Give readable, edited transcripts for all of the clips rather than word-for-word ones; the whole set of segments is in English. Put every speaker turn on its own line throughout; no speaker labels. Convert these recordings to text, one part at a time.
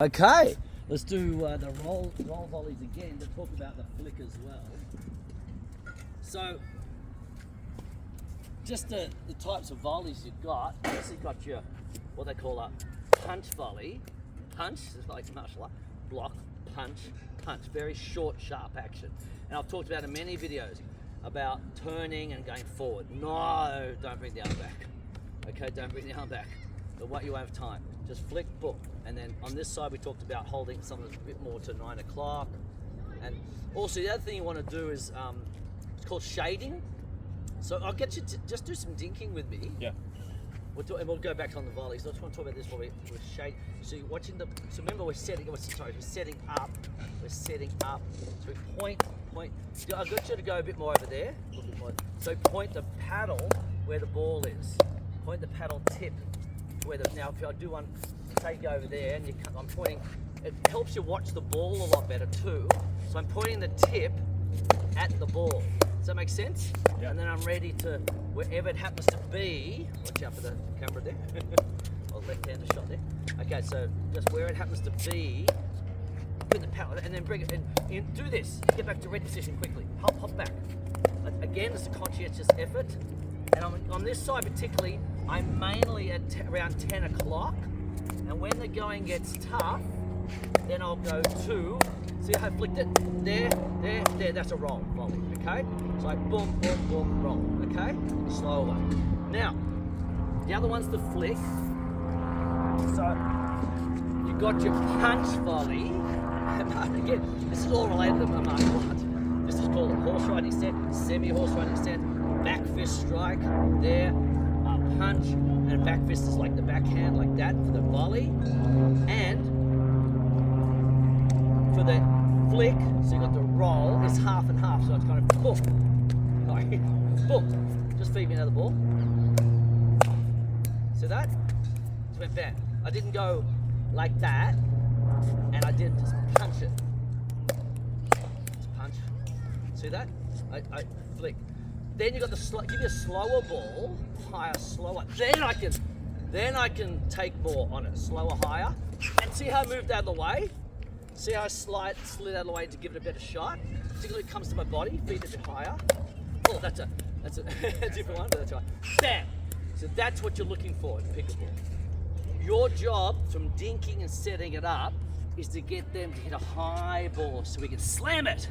Okay, let's do the roll volleys again to talk about the flick as well. So, just the types of volleys you've got. Obviously, you've got your what they call a punch volley. Punch is like martial art. Block, punch, punch. Very short, sharp action. And I've talked about in many videos about turning and going forward. No, don't bring the arm back. Okay, don't bring the arm back. But what you have time. Just flick, book. And then on this side, we talked about holding some of a bit more to 9 o'clock. And also the other thing you want to do is, it's called shading. So I'll get you to just do some dinking with me.
Yeah.
And we'll go back on the volleys. I just want to talk about this while we're shading. So you're watching so remember we're setting up. We're setting up. So we point. I've got you to go a bit more over there. A little bit more. So point the paddle where the ball is. Point the paddle tip where now if I do one, take over there and I'm pointing, it helps you watch the ball a lot better too. So I'm pointing the tip at the ball. Does that make sense?
Yeah.
And then I'm ready to, wherever it happens to be, watch out for the camera there, or left-handed shot there. Okay, so just where it happens to be, put the paddle, and then bring it, and do this, get back to ready position quickly, hop back. Again, it's a conscientious effort. And on this side particularly, I'm mainly at around 10 o'clock. And when the going gets tough, then I'll go to, see how I flicked it? There, that's a roll, volley, okay? So like boom, boom, boom, roll, okay? Slow one. Now, the other one's the flick. So, you got your punch volley. Again, this is all related to martial arts. This is called a horse riding set, semi-horse riding set. Back fist strike there, punch, and back fist is like the backhand, like that for the volley. And for the flick, so you got the roll, it's half and half, so it's kind of boom. Sorry, boom. Just feed me another ball. See that? Just went back. I didn't go like that, and I did just punch it. Just punch. See that? I flick. Then you got the give me a slower ball, higher, slower. Then I can take more on it, slower, higher. And see how I moved out of the way? See how I slid out of the way to give it a better shot? Particularly it comes to my body, feet a bit higher. Oh, that's a different one, but that's right. Bam! So that's what you're looking for in pickleball. Your job from dinking and setting it up is to get them to hit a high ball so we can slam it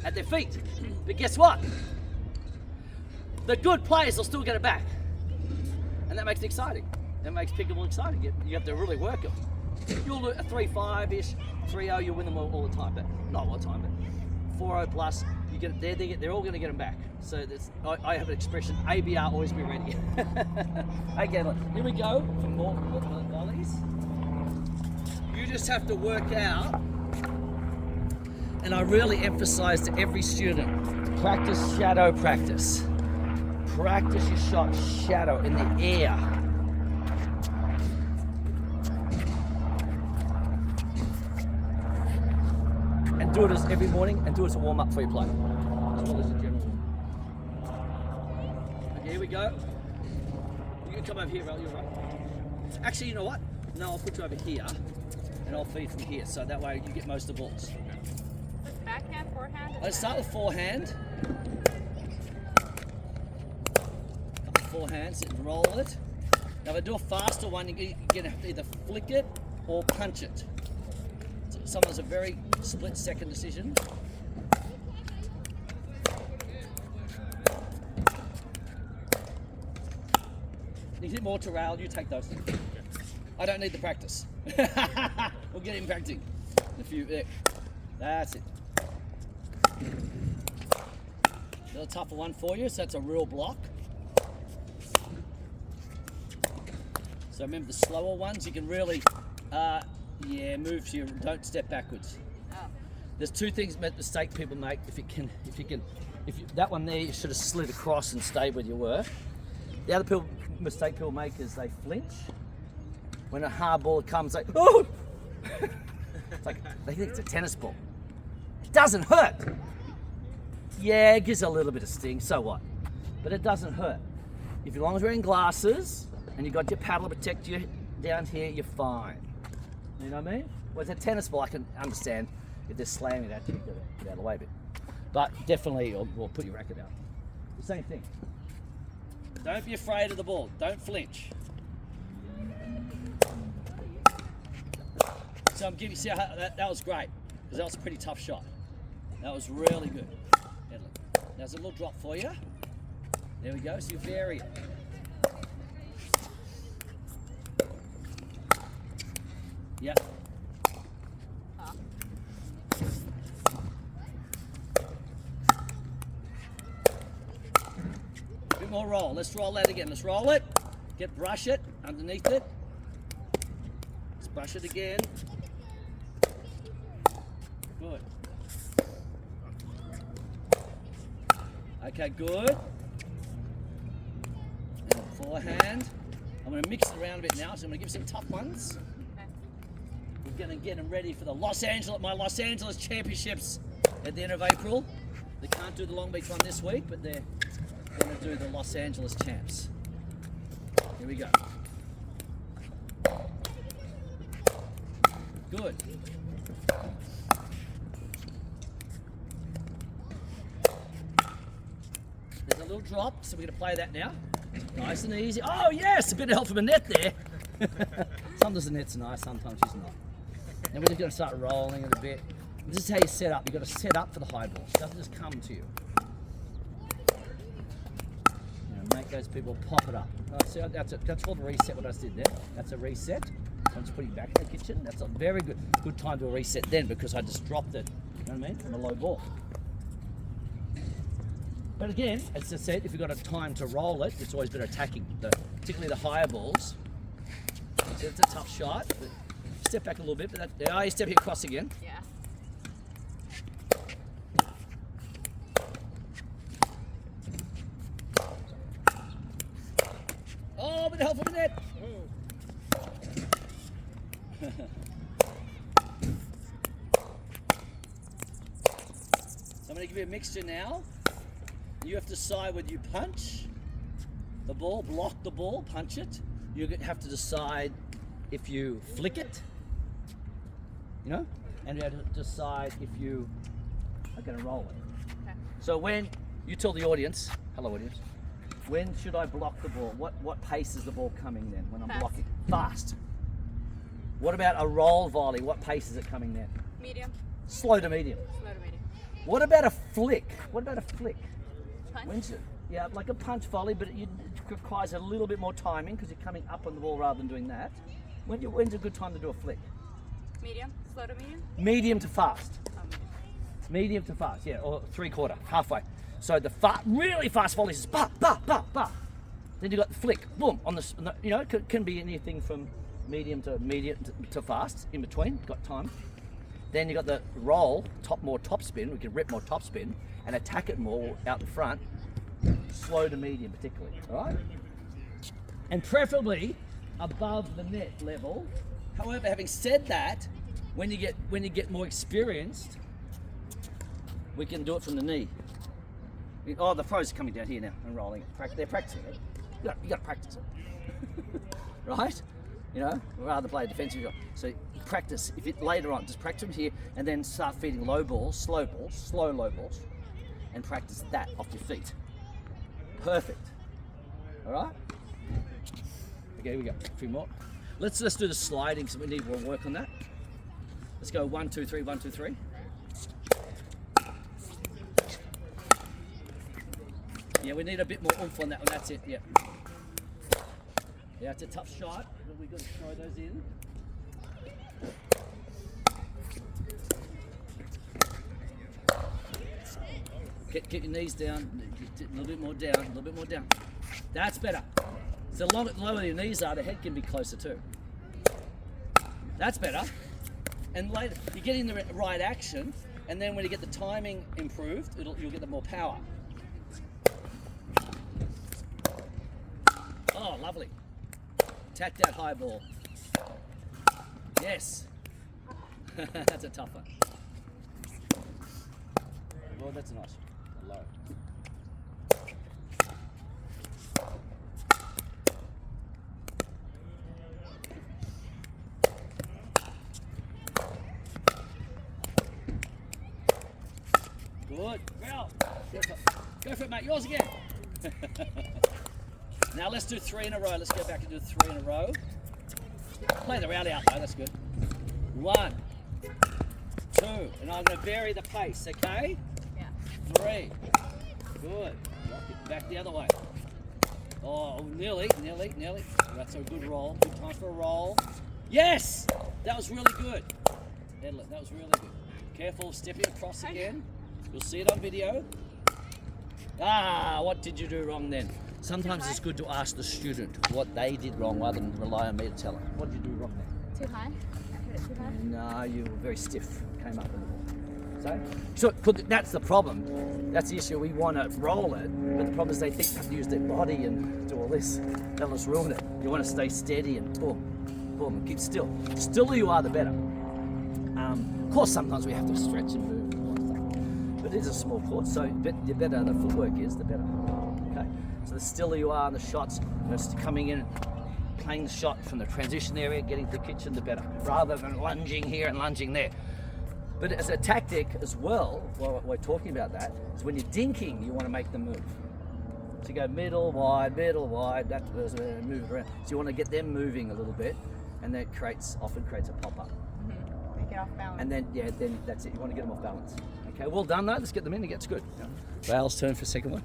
at their feet. But guess what? The good players will still get it back. And that makes it exciting. That makes pickleball exciting. You have to really work them. You'll do a 3-5-ish, 3-0, you win them all the time, but not all the time, but 4-0 plus, you get it, they're all going to get them back. So I have an expression, ABR, always be ready. Okay, look, here we go for more volleys. You just have to work out, and I really emphasize to every student, practice shadow practice. Practice your shot shadow in the air. And do it as every morning and do it as a warm up for your play. As well as a general. Okay, here we go. You can come over here, you're right. Actually, you know what? No, I'll put you over here and I'll feed from here so that way you get most of the balls.
With backhand, forehand?
Let's start with forehand. Forehands and roll it. Now if I do a faster one, you can either flick it or punch it. So sometimes a very split second decision. You hit more to rail, you take those. I don't need the practice. We'll get him practicing. There. That's it. A little tougher one for you, so that's a real block. So remember the slower ones, you can really, move to don't step backwards.
Oh.
There's two things mistake people make. That one there, you should have slid across and stayed where you were. The other mistake people make is they flinch. When a hard ball comes, like, oh! It's like, they think it's a tennis ball. It doesn't hurt. Yeah, it gives a little bit of sting, so what? But it doesn't hurt. As long as you're wearing glasses, and you got your paddle to protect you down here, you're fine. You know what I mean? Well, it's a tennis ball. I can understand if they're slamming it at you, you've got to get out of the way a bit. But definitely, we'll put your racket out. The same thing. Don't be afraid of the ball. Don't flinch. So I'm giving you, see how that was great, because that was a pretty tough shot. That was really good. There's a little drop for you. There we go, so you vary it. Yep. A bit more roll. Let's roll that again. Let's roll it. Brush it underneath it. Let's brush it again. Good. Okay, good. And forehand. I'm going to mix it around a bit now, so I'm going to give some tough ones. Okay. We're going to get them ready for the Los Angeles Championships at the end of April. They can't do the Long Beach one this week, but they're going to do the Los Angeles Champs. Here we go. Good. There's a little drop, so we're going to play that now. Nice and easy. Oh yes, a bit of help from the net there. Sometimes the net's nice, sometimes she's not. And we're just going to start rolling it a bit. This is how you set up. You've got to set up for the high ball. It doesn't just come to you. Make those people pop it up. So that's called a reset, what I just did there. That's a reset. So I'm just putting it back in the kitchen. That's a very good time to reset then, because I just dropped it, you know what I mean, from a low ball. But again, as I said, if you've got a time to roll it, it's always better attacking, particularly the higher balls. So it's a tough shot. But step back a little bit. But you step here across again.
Yeah.
Oh, a bit of help from the net. So I'm going to give you a mixture now. You have to decide whether you punch the ball, block the ball, punch it. You have to decide if you flick it, you know, and you have to decide if you are going to roll it. Okay. So when you tell the audience, hello audience, when should I block the ball? What pace is the ball coming then when I'm blocking? Fast. What about a roll volley? What pace is it coming then?
Medium.
Slow to medium.
Slow to medium.
What about a flick? What about a flick?
Punch?
When's it? Yeah, like a punch volley, but it requires a little bit more timing because you're coming up on the ball rather than doing that. When's a good time to do a flick?
Medium. Slow to medium.
Medium to fast. Medium to fast, yeah, or 3/4, halfway. So the really fast volleys is ba ba ba ba. Then you got the flick, boom, on the you know, can be anything from medium to fast in between. Got time. Then you got the roll, more top spin. We can rip more top spin and attack it more out the front. Slow to medium, particularly. All right. And preferably above the net level. However, having said that, when you get more experienced, we can do it from the knee. Oh, the pros are coming down here now and rolling it. They're practicing it. You got to practice it, right? You know, rather than play a defensive shot. So you practice. If it later on, just practice it here, and then start feeding low balls, slow low balls, and practice that off your feet. Perfect. All right. Okay, here we go. A few more. Let's do the sliding, so we need more work on that. Let's go 1, 2, 3, 1, 2, 3. Yeah, we need a bit more oomph on that one. That's it. Yeah. Yeah, it's a tough shot, but we've got to throw those in. Get your knees down, a little bit more down, a little bit more down. That's better. So the lower your knees are, the head can be closer too. That's better. And later, you're getting the right action, and then when you get the timing improved, you'll get the more power. Oh, lovely. Attack that high ball. Yes. That's a tough one. Well, that's nice. Low.
Good. Well, go for it, mate. Yours again. Now let's do 3 in a row. Let's go back and do 3 in a row. Play the round out though, that's good. 1, 2, and I'm going to vary the pace, okay?
Yeah.
3. Good. Rock it back the other way. Oh, nearly. That's a good roll. Good time for a roll. Yes! That was really good. Edlet, that was really good. Careful, stepping across again. You'll see it on video. What did you do wrong then? Sometimes it's good to ask the student what they did wrong rather than rely on me to tell them. What did you do wrong there?
Too high? I hit it too high?
No, you were very stiff. Came up a little. So that's the problem. That's the issue. We want to roll it, but the problem is they think they have to use their body and do all this. They'll just ruin it. You want to stay steady and boom, boom, and keep still. The stiller you are, the better. Of course, sometimes we have to stretch and move and all that stuff. But it is a small court, so the better the footwork is, the better. Okay. So the stiller you are in the shots, just coming in, playing the shot from the transition area, getting to the kitchen, the better, rather than lunging here and lunging there. But as a tactic as well, while we're talking about that, is when you're dinking, you want to make them move. So you go middle, wide, that was move around. So you want to get them moving a little bit, and that often creates a pop-up.
They get off balance.
And then that's it. You want to get them off balance. Okay, well done though. Let's get them in. It gets good. Val's turn for second one.